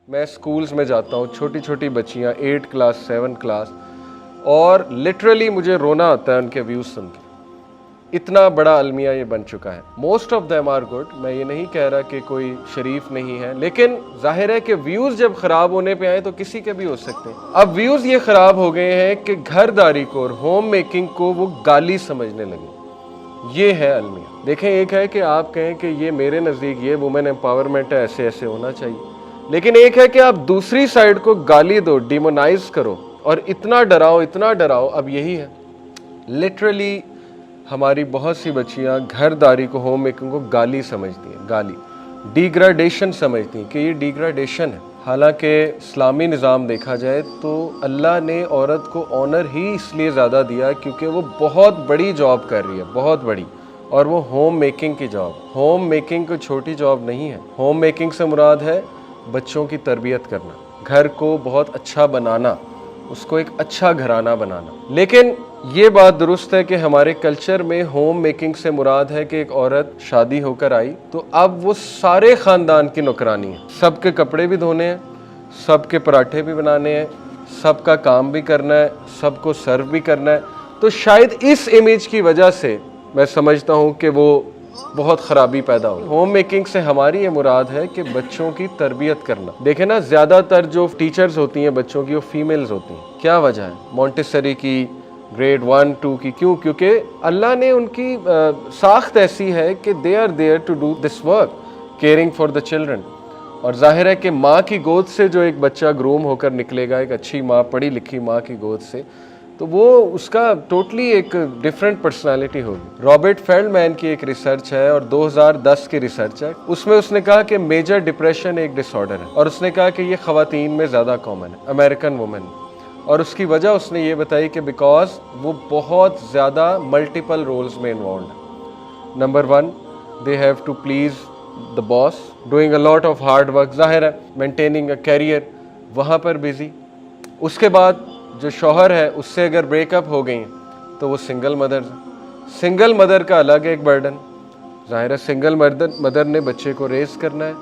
میں اسکولز میں جاتا ہوں, چھوٹی چھوٹی بچیاں 8 کلاس 7 کلاس, اور لٹرلی مجھے رونا آتا ہے ان کے ویوز سن کے. اتنا بڑا المیہ یہ بن چکا ہے. Most of them are good, میں یہ نہیں کہہ رہا کہ کوئی شریف نہیں ہے, لیکن ظاہر ہے کہ ویوز جب خراب ہونے پہ آئے تو کسی کے بھی ہو سکتے ہیں. اب ویوز یہ خراب ہو گئے ہیں کہ گھر داری کو اور ہوم میکنگ کو وہ گالی سمجھنے لگے. یہ ہے المیہ. دیکھیں, ایک ہے کہ آپ کہیں کہ یہ میرے نزدیک یہ وومن امپاورمنٹ ہے, ایسے ایسے ہونا چاہیے, لیکن ایک ہے کہ آپ دوسری سائڈ کو گالی دو, ڈیمونائز کرو اور اتنا ڈراؤ اتنا ڈراؤ. اب یہی ہے لٹرلی ہماری بہت سی بچیاں گھر داری کو, ہوم میکنگ کو گالی سمجھتی ہیں, گالی, ڈیگریڈیشن سمجھتی ہیں کہ یہ ڈیگریڈیشن ہے. حالانکہ اسلامی نظام دیکھا جائے تو اللہ نے عورت کو آنر ہی اس لیے زیادہ دیا کیونکہ وہ بہت بڑی جاب کر رہی ہے, بہت بڑی, اور وہ ہوم میکنگ کی جاب. ہوم میکنگ کوئی چھوٹی جاب نہیں ہے. ہوم میکنگ سے مراد ہے بچوں کی تربیت کرنا, گھر کو بہت اچھا بنانا, اس کو ایک اچھا گھرانہ بنانا. لیکن یہ بات درست ہے کہ ہمارے کلچر میں ہوم میکنگ سے مراد ہے کہ ایک عورت شادی ہو کر آئی تو اب وہ سارے خاندان کی نوکرانی ہے. سب کے کپڑے بھی دھونے ہیں, سب کے پراٹھے بھی بنانے ہیں, سب کا کام بھی کرنا ہے, سب کو سرو بھی کرنا ہے. تو شاید اس امیج کی وجہ سے میں سمجھتا ہوں کہ وہ بہت خرابی پیدا ہو. ہوم میکنگ سے ہماری یہ مراد ہے کہ بچوں کی تربیت کرنا. دیکھیں نا, زیادہ تر جو ٹیچرز ہوتی ہیں بچوں کی وہ فیمیلز ہوتی ہیں. کیا وجہ ہے؟ مونٹیسری کی, گریڈ 1 2 کی. کیوں؟ کیونکہ اللہ نے ان کی ساخت ایسی ہے کہ they are there to do this work, caring for the children. اور ظاہر ہے کہ ماں کی گود سے جو ایک بچہ گروم ہو کر نکلے گا, ایک اچھی ماں, پڑھی لکھی ماں کی گود سے, تو وہ اس کا ٹوٹلی ایک ڈفرینٹ پرسنالٹی ہوگی. رابرٹ فیلڈ مین کی ایک ریسرچ ہے اور 2010 کی ریسرچ ہے, اس میں اس نے کہا کہ میجر ڈپریشن ایک ڈس آرڈر ہے, اور اس نے کہا کہ یہ خواتین میں زیادہ کامن ہے, امریکن وومن. اور اس کی وجہ اس نے یہ بتائی کہ بیکاز وہ بہت زیادہ ملٹیپل رولز میں انوالوڈ ہیں. Number 1, they have to please the boss, doing a lot of hard work, ظاہر ہے مینٹیننگ اے کیریئر, وہاں پر بزی. اس کے بعد جو شوہر ہے اس سے اگر بریک اپ ہو گئی تو وہ سنگل مدر. سنگل مدر کا الگ ایک برڈن. ظاہر ہے سنگل مدر نے بچے کو ریز کرنا ہے,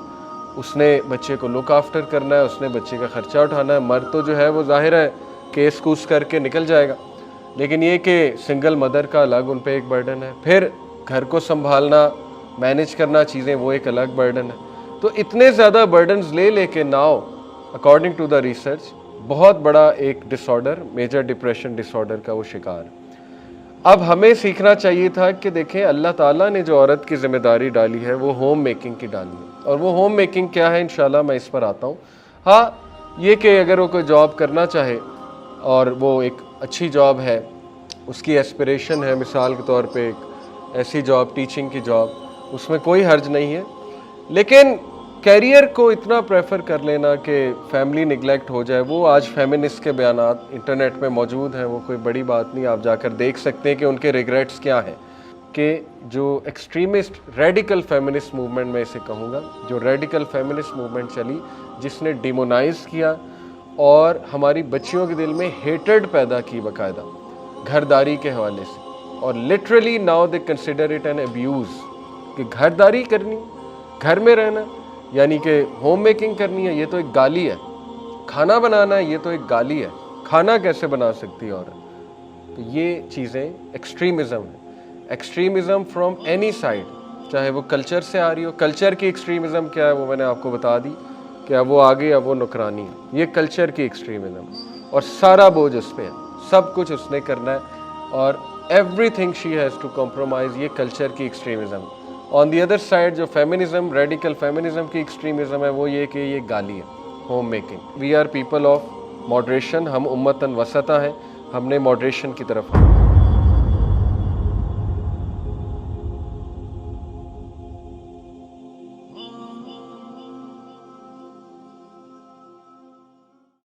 اس نے بچے کو لک آفٹر کرنا ہے, اس نے بچے کا خرچہ اٹھانا ہے. مرد تو جو ہے وہ ظاہر ہے کیس کوس کر کے نکل جائے گا, لیکن یہ کہ سنگل مدر کا الگ ان پہ ایک برڈن ہے. پھر گھر کو سنبھالنا, مینیج کرنا چیزیں, وہ ایک الگ برڈن ہے. تو اتنے زیادہ برڈنز لے کے now according to the research بہت بڑا ایک disorder, major depression disorder کا وہ شکار ہے. اب ہمیں سیکھنا چاہیے تھا کہ دیکھیں اللہ تعالیٰ نے جو عورت کی ذمہ داری ڈالی ہے وہ ہوم میکنگ کی ڈالی ہے, اور وہ ہوم میکنگ کیا ہے انشاءاللہ میں اس پر آتا ہوں. ہاں یہ کہ اگر وہ کوئی جاب کرنا چاہے اور وہ ایک اچھی جاب ہے, اس کی ایسپریشن ہے, مثال کے طور پہ ایک ایسی جاب, ٹیچنگ کی جاب, اس میں کوئی حرج نہیں ہے. لیکن کیریئر کو اتنا پریفر کر لینا کہ فیملی نگلیکٹ ہو جائے, وہ آج فیمنسٹ کے بیانات انٹرنیٹ میں موجود ہیں, وہ کوئی بڑی بات نہیں, آپ جا کر دیکھ سکتے ہیں کہ ان کے ریگریٹس کیا ہیں. کہ جو ایکسٹریمسٹ ریڈیکل فیمنسٹ موومنٹ, میں اسے کہوں گا, جو ریڈیکل فیمنسٹ موومنٹ چلی جس نے ڈیمونائز کیا اور ہماری بچیوں کے دل میں ہیٹرڈ پیدا کی باقاعدہ گھرداری کے حوالے سے, اور literally now they consider it an abuse کہ گھرداری کرنی, گھر میں رہنا یعنی کہ ہوم میکنگ کرنی ہے, یہ تو ایک گالی ہے. کھانا بنانا ہے, یہ تو ایک گالی ہے. کھانا کیسے بنا سکتی ہے عورت؟ تو یہ چیزیں ایکسٹریمزم ہے. ایکسٹریمزم فرام اینی سائڈ, چاہے وہ کلچر سے آ رہی ہو. کلچر کی ایکسٹریمزم کیا ہے وہ میں نے آپ کو بتا دی کہ اب وہ آگے, اب وہ نکرانی ہے. یہ کلچر کی ایکسٹریمزم, اور سارا بوجھ اس پہ ہے, سب کچھ اس نے کرنا ہے, اور everything she has to compromise. یہ کلچر کی extremism. On the other side جو فیمنزم, ریڈیکل فیمنزم کی ایکسٹریمزم ہے, وہ یہ کہ یہ گالی ہے, home making. We are people of moderation, ہم امتاً وسطا ہیں, ہم نے ماڈریشن کی طرف